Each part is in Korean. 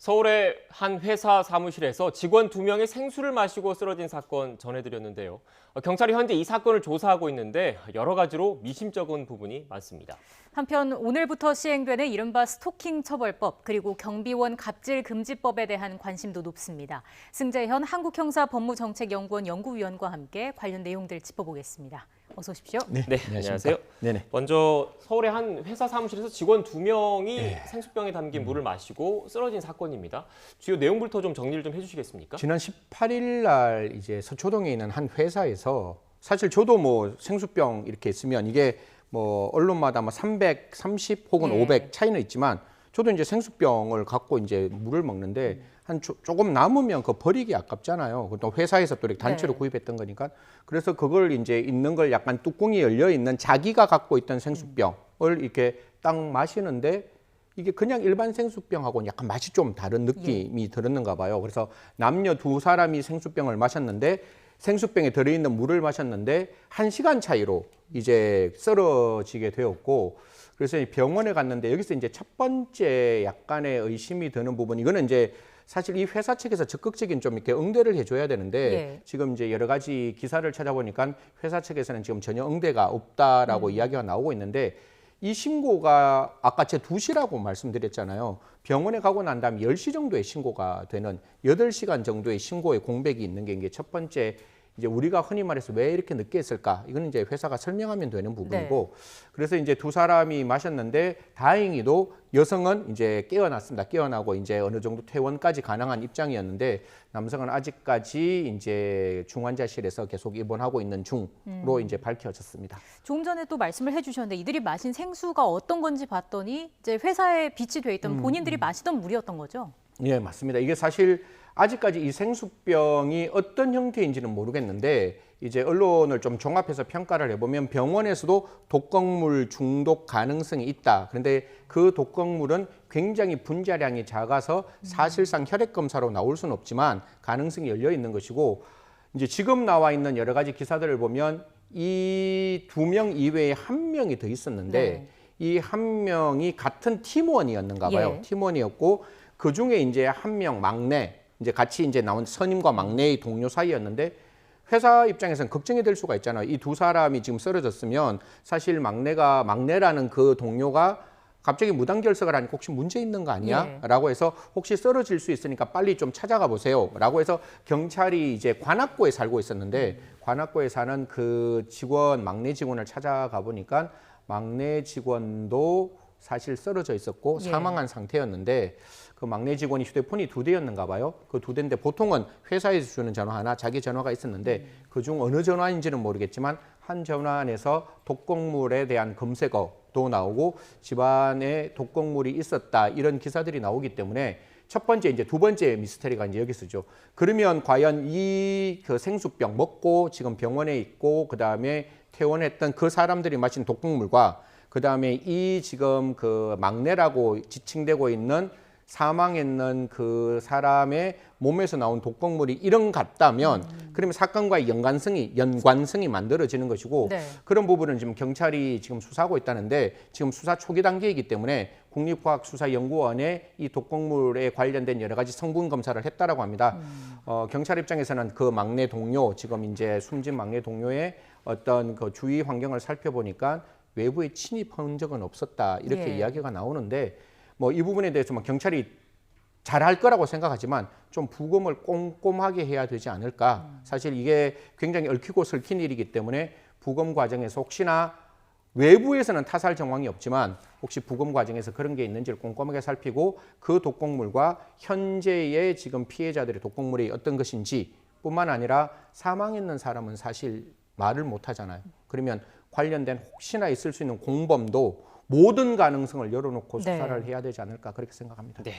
서울의 한 회사 사무실에서 직원 2명이 생수를 마시고 쓰러진 사건 전해드렸는데요. 경찰이 현재 이 사건을 조사하고 있는데 여러 가지로 미심쩍은 부분이 많습니다. 한편 오늘부터 시행되는 이른바 스토킹 처벌법 그리고 경비원 갑질 금지법에 대한 관심도 높습니다. 승재현 한국형사법무정책연구원 연구위원과 함께 관련 내용들 짚어보겠습니다. 어서 오십시오. 네, 안녕하세요. 네네. 먼저 서울의 한 회사 사무실에서 직원 2명이 생수병에 담긴 물을 마시고 쓰러진 사건입니다. 주요 내용부터 좀 정리를 좀 해주시겠습니까? 지난 18일 날 이제 서초동에 있는 한 회사에서 사실 저도 뭐 생수병 이렇게 있으면 이게 뭐 언론마다 뭐 330 혹은 500 차이는 있지만 저도 이제 생수병을 갖고 이제 물을 먹는데 한 조금 남으면 그거 버리기 아깝잖아요. 또 회사에서 또 이렇게 단체로 구입했던 거니까. 그래서 그걸 이제 있는 걸 약간 뚜껑이 열려 있는 자기가 갖고 있던 생수병을 이렇게 딱 마시는데 이게 그냥 일반 생수병하고는 약간 맛이 좀 다른 느낌이 들었는가 봐요. 그래서 남녀 2사람이 생수병을 마셨는데 생수병에 들어있는 물을 마셨는데 1시간 차이로 이제 쓰러지게 되었고, 그래서 병원에 갔는데 여기서 이제 첫 번째 약간의 의심이 드는 부분, 이거는 이제 사실 이 회사 측에서 적극적인 좀 이렇게 응대를 해줘야 되는데 지금 이제 여러 가지 기사를 찾아보니까 회사 측에서는 지금 전혀 응대가 없다라고 이야기가 나오고 있는데, 이 신고가 아까 제 2시라고 말씀드렸잖아요. 병원에 가고 난 다음에 10시 정도에 신고가 되는 8시간 정도의 신고의 공백이 있는 게 이게 첫 번째, 이제 우리가 흔히 말해서 왜 이렇게 늦게 했을까? 이거는 이제 회사가 설명하면 되는 부분이고, 그래서 이제 2사람이 마셨는데 다행히도 여성은 이제 깨어났습니다. 깨어나고 이제 어느 정도 퇴원까지 가능한 입장이었는데 남성은 아직까지 이제 중환자실에서 계속 입원하고 있는 중으로 이제 밝혀졌습니다. 조금 전에 또 말씀을 해주셨는데 이들이 마신 생수가 어떤 건지 봤더니 이제 회사에 비치돼 있던 본인들이 마시던 물이었던 거죠? 예, 맞습니다. 이게 사실 아직까지 이 생수병이 어떤 형태인지는 모르겠는데 이제 언론을 좀 종합해서 평가를 해보면 병원에서도 독극물 중독 가능성이 있다. 그런데 그 독극물은 굉장히 분자량이 작아서 사실상 혈액 검사로 나올 수는 없지만 가능성이 열려 있는 것이고, 이제 지금 나와 있는 여러 가지 기사들을 보면 이 2명 이외에 1명이 더 있었는데 이 1명이 같은 팀원이었는가 봐요. 팀원이었고 그 중에 이제 1명 막내, 이제 같이 이제 나온 선임과 막내의 동료 사이였는데 회사 입장에서는 걱정이 될 수가 있잖아요. 이 2사람이 지금 쓰러졌으면 사실 막내라는 그 동료가 갑자기 무단결석을 하니까 혹시 문제 있는 거 아니야? 라고 해서 혹시 쓰러질 수 있으니까 빨리 좀 찾아가 보세요. 라고 해서 경찰이 이제 관악구에 살고 있었는데 관악구에 사는 그 직원, 막내 직원을 찾아가 보니까 막내 직원도 사실 쓰러져 있었고 사망한 상태였는데 그 막내 직원이 휴대폰이 2대였는가 봐요. 그 2대인데 보통은 회사에서 주는 전화 하나, 자기 전화가 있었는데 그중 어느 전화인지는 모르겠지만 한 전화 안에서 독극물에 대한 검색어도 나오고 집안에 독극물이 있었다, 이런 기사들이 나오기 때문에 첫 번째, 이제 두 번째 미스터리가 이제 여기서죠. 그러면 과연 이 그 생수병 먹고 지금 병원에 있고 그 다음에 퇴원했던 그 사람들이 마신 독극물과 그 다음에 이 지금 그 막내라고 지칭되고 있는 사망했는 그 사람의 몸에서 나온 독극물이 이런 같다면 그러면 사건과의 연관성이 만들어지는 것이고, 그런 부분은 지금 경찰이 지금 수사하고 있다는데 지금 수사 초기 단계이기 때문에 국립과학수사연구원에 이 독극물에 관련된 여러 가지 성분 검사를 했다라고 합니다. 경찰 입장에서는 그 막내 동료, 지금 이제 숨진 막내 동료의 어떤 그 주위 환경을 살펴보니까 외부에 침입한 적은 없었다, 이렇게 이야기가 나오는데, 뭐 이 부분에 대해서 뭐 경찰이 잘할 거라고 생각하지만 좀 부검을 꼼꼼하게 해야 되지 않을까. 사실 이게 굉장히 얽히고 설킨 일이기 때문에 부검 과정에서 혹시나 외부에서는 타살 정황이 없지만 혹시 부검 과정에서 그런 게 있는지를 꼼꼼하게 살피고 그 독극물과 현재의 지금 피해자들의 독극물이 어떤 것인지 뿐만 아니라 사망했는 사람은 사실 말을 못 하잖아요. 그러면 관련된 혹시나 있을 수 있는 공범도 모든 가능성을 열어놓고 수사를 해야 되지 않을까, 그렇게 생각합니다. 네.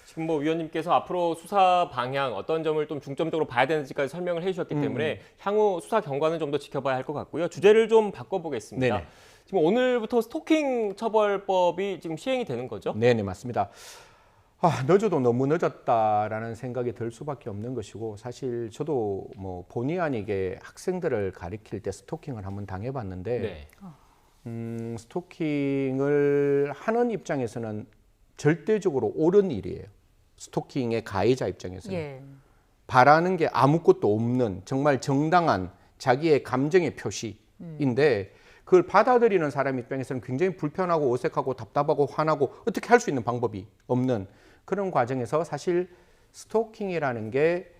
지금 뭐 위원님께서 앞으로 수사 방향 어떤 점을 좀 중점적으로 봐야 되는지까지 설명을 해주셨기 때문에 향후 수사 경과는 좀 더 지켜봐야 할 것 같고요. 주제를 좀 바꿔보겠습니다. 네네. 지금 오늘부터 스토킹 처벌법이 지금 시행이 되는 거죠? 네, 맞습니다. 늦어도 너무 늦었다라는 생각이 들 수밖에 없는 것이고, 사실 저도 뭐 본의 아니게 학생들을 가리킬 때 스토킹을 한번 당해봤는데 스토킹을 하는 입장에서는 절대적으로 옳은 일이에요. 스토킹의 가해자 입장에서는. 예. 바라는 게 아무것도 없는 정말 정당한 자기의 감정의 표시인데 그걸 받아들이는 사람 입장에서는 굉장히 불편하고 어색하고 답답하고 화나고 어떻게 할 수 있는 방법이 없는 그런 과정에서 사실 스토킹이라는 게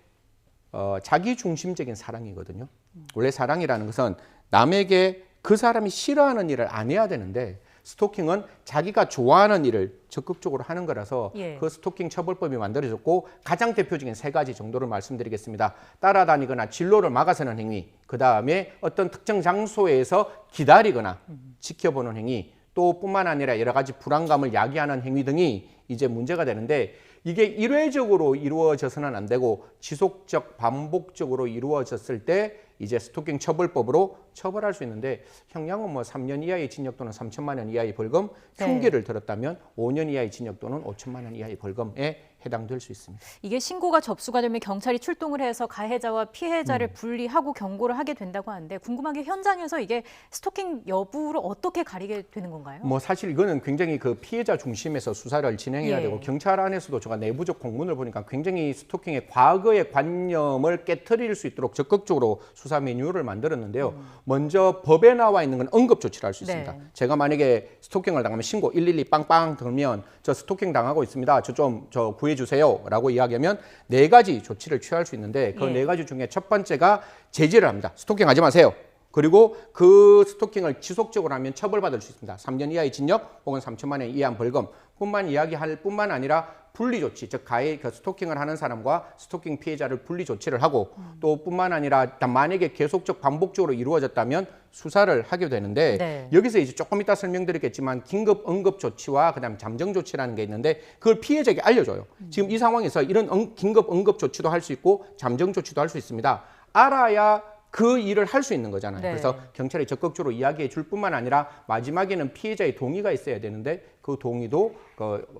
자기 중심적인 사랑이거든요. 원래 사랑이라는 것은 남에게 그 사람이 싫어하는 일을 안 해야 되는데 스토킹은 자기가 좋아하는 일을 적극적으로 하는 거라서 예. 그 스토킹 처벌법이 만들어졌고 가장 대표적인 3가지 정도를 말씀드리겠습니다. 따라다니거나 진로를 막아서는 행위, 그 다음에 어떤 특정 장소에서 기다리거나 지켜보는 행위, 또 뿐만 아니라 여러 가지 불안감을 야기하는 행위 등이 이제 문제가 되는데 이게 일회적으로 이루어져서는 안 되고 지속적 반복적으로 이루어졌을 때 이제 스토킹 처벌법으로 처벌할 수 있는데 형량은 뭐 3년 이하의 징역 또는 3천만 원 이하의 벌금, 네. 흉기를 들었다면 5년 이하의 징역 또는 5천만 원 이하의 벌금에 해당될 수 있습니다. 이게 신고가 접수가 되면 경찰이 출동을 해서 가해자와 피해자를 분리하고 경고를 하게 된다고 하는데 궁금한 게 현장에서 이게 스토킹 여부를 어떻게 가리게 되는 건가요? 뭐 사실 이거는 굉장히 그 피해자 중심에서 수사를 진행해야 예. 되고 경찰 안에서도 제가 내부적 공문을 보니까 굉장히 스토킹의 과거의 관념을 깨트릴 수 있도록 적극적으로 수사 매뉴얼을 만들었는데요. 먼저 법에 나와 있는 건 응급 조치를 할 수 있습니다. 네. 제가 만약에 스토킹을 당하면 신고 112 빵빵 들면 저 스토킹 당하고 있습니다. 저 구해주세요라고 이야기하면 4가지 조치를 취할 수 있는데 그 예. 4가지 중에 첫 번째가 제지를 합니다. 스토킹 하지 마세요. 그리고 그 스토킹을 지속적으로 하면 처벌받을 수 있습니다. 3년 이하의 징역 혹은 3천만 원 이하의 벌금 뿐만 이야기할 뿐만 아니라 분리 조치, 즉 그 스토킹을 하는 사람과 스토킹 피해자를 분리 조치를 하고 또 뿐만 아니라 만약에 계속적 반복적으로 이루어졌다면 수사를 하게 되는데 네. 여기서 이제 조금 이따 설명드리겠지만 긴급 응급 조치와 그다음 잠정 조치라는 게 있는데 그걸 피해자에게 알려줘요. 지금 이 상황에서 이런 긴급 응급 조치도 할 수 있고 잠정 조치도 할 수 있습니다. 알아야 그 일을 할 수 있는 거잖아요. 네. 그래서 경찰이 적극적으로 이야기해 줄 뿐만 아니라 마지막에는 피해자의 동의가 있어야 되는데 그 동의도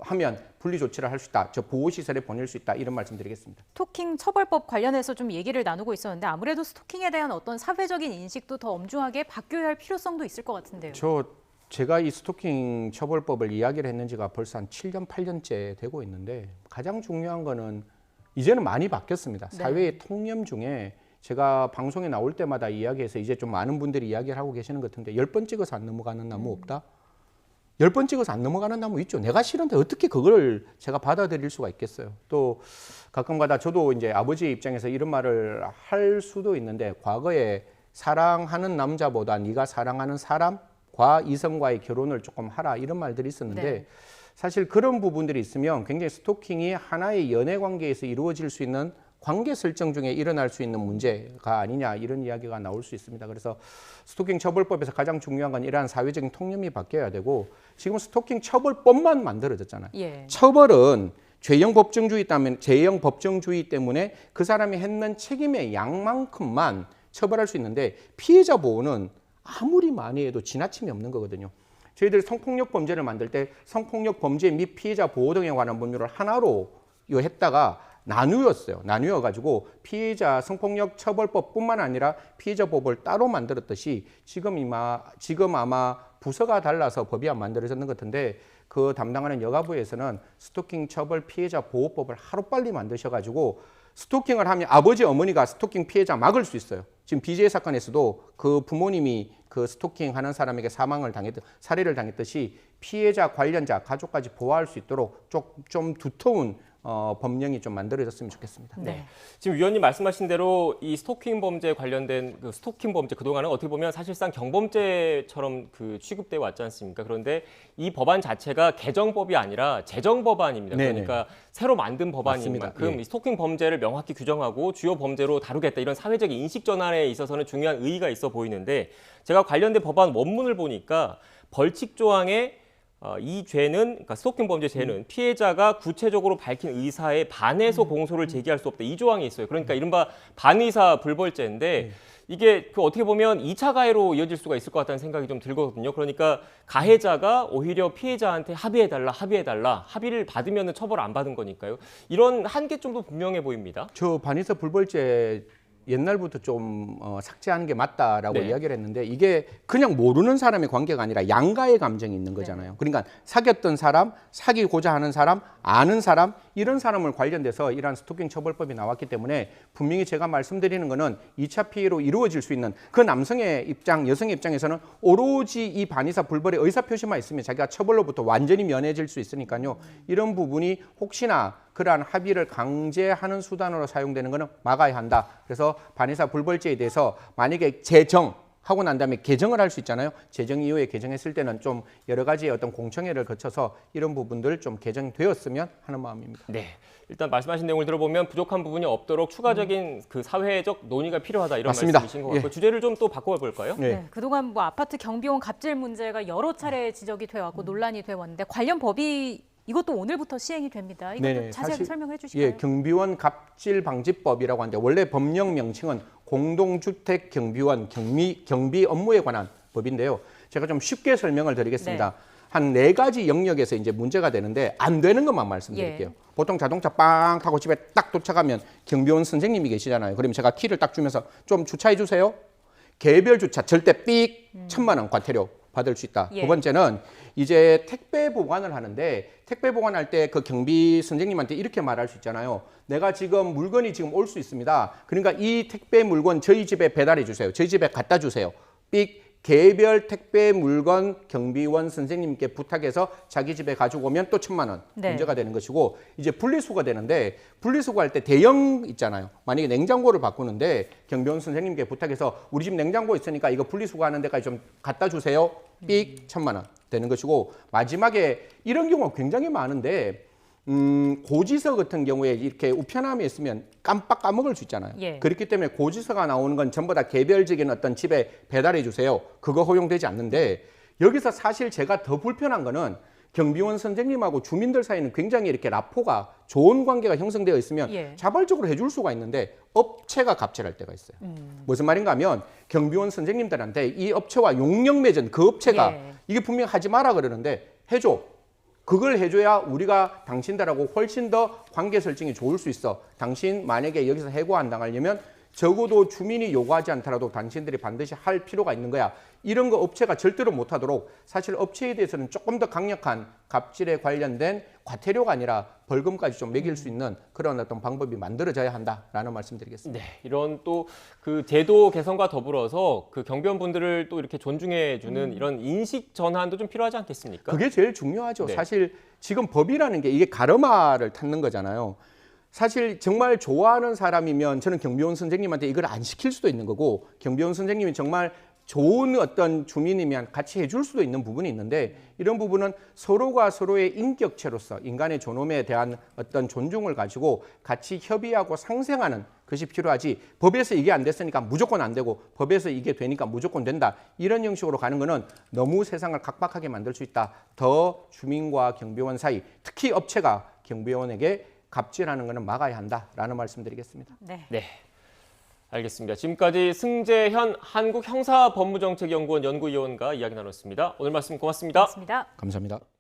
하면 분리 조치를 할 수 있다. 저 보호시설에 보낼 수 있다. 이런 말씀 드리겠습니다. 스토킹 처벌법 관련해서 좀 얘기를 나누고 있었는데 아무래도 스토킹에 대한 어떤 사회적인 인식도 더 엄중하게 바뀌어야 할 필요성도 있을 것 같은데요. 제가 이 스토킹 처벌법을 이야기를 했는 지가 벌써 한 7년, 8년째 되고 있는데 가장 중요한 거는 이제는 많이 바뀌었습니다. 네. 사회의 통념 중에 제가 방송에 나올 때마다 이야기해서 이제 좀 많은 분들이 이야기를 하고 계시는 것 같은데 10번 찍어서 안 넘어가는 나무 없다? 10번 찍어서 안 넘어가는 나무 있죠. 내가 싫은데 어떻게 그걸 제가 받아들일 수가 있겠어요. 또 가끔가다 저도 이제 아버지 입장에서 이런 말을 할 수도 있는데 과거에 사랑하는 남자보다 네가 사랑하는 사람과 이성과의 결혼을 조금 하라 이런 말들이 있었는데 네. 사실 그런 부분들이 있으면 굉장히 스토킹이 하나의 연애 관계에서 이루어질 수 있는 관계 설정 중에 일어날 수 있는 문제가 아니냐 이런 이야기가 나올 수 있습니다. 그래서 스토킹 처벌법에서 가장 중요한 건 이러한 사회적인 통념이 바뀌어야 되고 지금 스토킹 처벌법만 만들어졌잖아요. 예. 처벌은 죄형 법정주의 때문에 그 사람이 했는 책임의 양만큼만 처벌할 수 있는데 피해자 보호는 아무리 많이 해도 지나침이 없는 거거든요. 저희들이 성폭력 범죄를 만들 때 성폭력 범죄 및 피해자 보호 등에 관한 법률을 하나로 했다가 나뉘어가지고 피해자 성폭력 처벌법뿐만 아니라 피해자 법을 따로 만들었듯이 지금 아마 부서가 달라서 법이 안 만들어졌는 것 같은데 그 담당하는 여가부에서는 스토킹 처벌 피해자 보호법을 하루빨리 만드셔가지고 스토킹을 하면 아버지 어머니가 스토킹 피해자 막을 수 있어요. 지금 BJ 사건에서도 그 부모님이 그 스토킹 하는 사람에게 살해를 당했듯이 피해자 관련자 가족까지 보호할 수 있도록 좀 두터운 법령이 좀 만들어졌으면 좋겠습니다. 네. 지금 위원님 말씀하신 대로 이 스토킹 범죄 관련된 그 스토킹 범죄 그동안은 어떻게 보면 사실상 경범죄처럼 그 취급돼 왔지 않습니까? 그런데 이 법안 자체가 개정법이 아니라 제정 법안입니다. 네네. 그러니까 새로 만든 법안인 맞습니다. 만큼 예. 이 스토킹 범죄를 명확히 규정하고 주요 범죄로 다루겠다 이런 사회적 인식 전환에 있어서는 중요한 의의가 있어 보이는데 제가 관련된 법안 원문을 보니까 벌칙 조항에 이 죄는 그러니까 스토킹 범죄 죄는 피해자가 구체적으로 밝힌 의사에 반해서 공소를 제기할 수 없다. 이 조항이 있어요. 그러니까 이른바 반의사 불벌죄인데 이게 그 어떻게 보면 2차 가해로 이어질 수가 있을 것 같다는 생각이 좀 들거든요. 그러니까 가해자가 오히려 피해자한테 합의해달라. 합의를 받으면 처벌 안 받은 거니까요. 이런 한계점도 분명해 보입니다. 저 반의사 불벌죄 옛날부터 좀 삭제하는 게 맞다라고 네. 이야기를 했는데 이게 그냥 모르는 사람의 관계가 아니라 양가의 감정이 있는 거잖아요. 그러니까 사귀었던 사람, 사귀고자 하는 사람, 아는 사람 이런 사람을 관련돼서 이러한 스토킹 처벌법이 나왔기 때문에 분명히 제가 말씀드리는 거는 2차 피해로 이루어질 수 있는 그 남성의 입장, 여성의 입장에서는 오로지 이 반의사 불벌의 의사표시만 있으면 자기가 처벌로부터 완전히 면해질 수 있으니까요. 이런 부분이 혹시나 그러한 합의를 강제하는 수단으로 사용되는 것은 막아야 한다. 그래서 반의사 불벌죄에 대해서 만약에 하고 난 다음에 개정을 할 수 있잖아요. 재정 이후에 개정했을 때는 좀 여러 가지의 어떤 공청회를 거쳐서 이런 부분들 좀 개정되었으면 하는 마음입니다. 네. 일단 말씀하신 내용을 들어보면 부족한 부분이 없도록 추가적인 그 사회적 논의가 필요하다 이런 맞습니다. 말씀이신 것 같고 예. 주제를 좀 또 바꿔볼까요? 네. 네, 그동안 뭐 아파트 경비원 갑질 문제가 여러 차례 지적이 돼 왔고 논란이 돼 왔는데 관련 법이 이것도 오늘부터 시행이 됩니다. 이것도 네네, 자세하게 사실, 설명해 주실까요? 예, 경비원 갑질 방지법이라고 하는데 원래 법령 명칭은 공동주택 경비원 경비 업무에 관한 법인데요. 제가 좀 쉽게 설명을 드리겠습니다. 네. 한 4가지 영역에서 이제 문제가 되는데 안 되는 것만 말씀드릴게요. 예. 보통 자동차 빵 타고 집에 딱 도착하면 경비원 선생님이 계시잖아요. 그러면 제가 키를 딱 주면서 좀 주차해 주세요. 개별 주차 절대 삑 1,000만 원 과태료 받을 수 있다. 예. 두 번째는 이제 택배 보관을 하는데 택배 보관할 때 그 경비 선생님한테 이렇게 말할 수 있잖아요. 내가 지금 물건이 지금 올 수 있습니다. 그러니까 이 택배 물건 저희 집에 배달해 주세요. 저희 집에 갖다 주세요. 삑 개별 택배 물건 경비원 선생님께 부탁해서 자기 집에 가지고 오면 또 1,000만 원 네. 문제가 되는 것이고 이제 분리수거 되는데 분리수거 할 때 대형 있잖아요. 만약에 냉장고를 바꾸는데 경비원 선생님께 부탁해서 우리 집 냉장고 있으니까 이거 분리수거하는 데까지 좀 갖다 주세요. 삑 1,000만 원 되는 것이고 마지막에 이런 경우가 굉장히 많은데 고지서 같은 경우에 이렇게 우편함에 있으면 깜빡 까먹을 수 있잖아요. 예. 그렇기 때문에 고지서가 나오는 건 전부 다 개별적인 어떤 집에 배달해 주세요. 그거 허용되지 않는데 여기서 사실 제가 더 불편한 거는 경비원 선생님하고 주민들 사이는 굉장히 이렇게 라포가 좋은 관계가 형성되어 있으면 예. 자발적으로 해줄 수가 있는데 업체가 갑질할 때가 있어요. 무슨 말인가 하면 경비원 선생님들한테 이 업체와 용역 맺은 그 업체가 예. 이게 분명히 하지 마라 그러는데 해줘. 그걸 해줘야 우리가 당신들하고 훨씬 더 관계 설정이 좋을 수 있어. 당신 만약에 여기서 해고 안 당하려면 적어도 주민이 요구하지 않더라도 당신들이 반드시 할 필요가 있는 거야. 이런 거 업체가 절대로 못하도록 사실 업체에 대해서는 조금 더 강력한 갑질에 관련된 과태료가 아니라 벌금까지 좀 매길 수 있는 그런 어떤 방법이 만들어져야 한다라는 말씀드리겠습니다. 네, 이런 또 그 제도 개선과 더불어서 그 경비원분들을 또 이렇게 존중해주는 이런 인식 전환도 좀 필요하지 않겠습니까? 그게 제일 중요하죠. 네. 사실 지금 법이라는 게 이게 가르마를 탔는 거잖아요. 사실 정말 좋아하는 사람이면 저는 경비원 선생님한테 이걸 안 시킬 수도 있는 거고 경비원 선생님이 정말 좋은 어떤 주민이면 같이 해줄 수도 있는 부분이 있는데 이런 부분은 서로가 서로의 인격체로서 인간의 존엄에 대한 어떤 존중을 가지고 같이 협의하고 상생하는 것이 필요하지 법에서 이게 안 됐으니까 무조건 안 되고 법에서 이게 되니까 무조건 된다 이런 형식으로 가는 거는 너무 세상을 각박하게 만들 수 있다. 더 주민과 경비원 사이 특히 업체가 경비원에게 갑질하는 것은 막아야 한다라는 말씀드리겠습니다. 네. 네. 알겠습니다. 지금까지 승재현 한국형사법무정책연구원 연구위원과 이야기 나눴습니다. 오늘 말씀 고맙습니다. 고맙습니다. 감사합니다.